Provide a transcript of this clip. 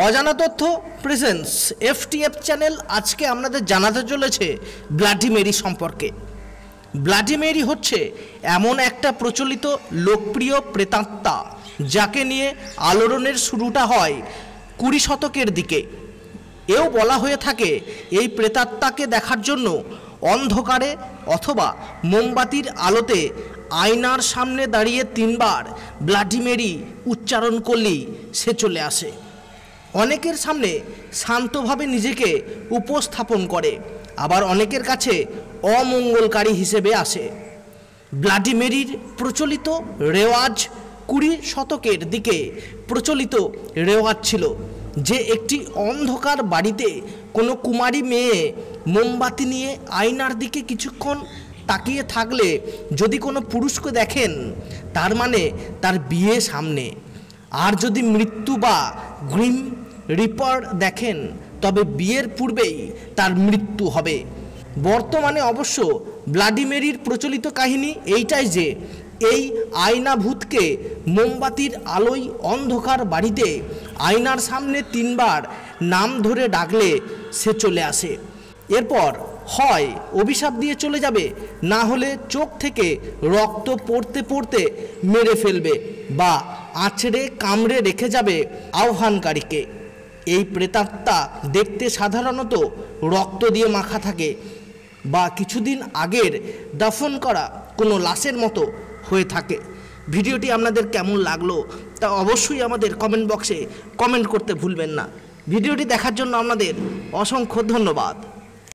অজানা তথ্য presence এফটিএফ channel আজকে আমাদের জানাতে চলেছে ব্লাডি মেরি সম্পর্কে। ব্লাডি মেরি হচ্ছে এমন একটা প্রচলিত লোকপ্রিয় প্রেতাত্মা যাকে নিয়ে আলোড়নের শুরুটা হয় 20 শতকের দিকে। এও বলা হয়ে থাকে এই প্রেতাত্মাকে দেখার জন্য অন্ধকারে অথবা মোমবাতির আলোতে আয়নার সামনে দাঁড়িয়ে 3 বার ব্লাডি মেরি উচ্চারণ করলেই সে চলে আসে। অনেকের সামনে শান্তভাবে নিজেকে উপস্থাপন করে, আবার অনেকের কাছে অমঙ্গলকারী হিসেবে আসে। ব্লাডি মেরির প্রচলিত রেওয়াজ 20 শতকের দিকে প্রচলিত রেওয়াজ ছিল যে একটি অন্ধকার বাড়িতে কোনো কুমারী মেয়ে মোমবাতি নিয়ে আয়নার দিকে কিছুক্ষণ তাকিয়ে থাকলে যদি কোনো পুরুষকে দেখেন তার মানে তার বিয়ে সামনে, আর যদি মৃত্যু বা গ্রিম রিপার দেখেন তবে বিয়ের পূর্বেই তার মৃত্যু হবে। বর্তমানে অবশ্য ব্লাডি মেরির প্রচলিত কাহিনী এইটাই যে এই আয়না ভূতকে মোমবাতির আলোয় অন্ধকার বাড়িতে আয়নার সামনে 3 বার নাম ধরে ডাকলে সে চলে আসে। এরপর হয় অভিশাপ দিয়ে চলে যাবে, না হলে চোখ থেকে রক্ত পড়তে পড়তে মেরে ফেলবে বা আঁচড়ে কামড়ে রেখে যাবে আহ্বানকারীকে। এই প্রেতাত্মা দেখতে সাধারণত রক্ত দিয়ে মাখা থাকে বা কিছুদিন আগের দাফন করা কোনো লাশের মতো হয়ে থাকে। ভিডিওটি আপনাদের কেমন লাগলো তা অবশ্যই আমাদের কমেন্ট বক্সে কমেন্ট করতে ভুলবেন না। ভিডিওটি দেখার জন্য আপনাদের অসংখ্য ধন্যবাদ।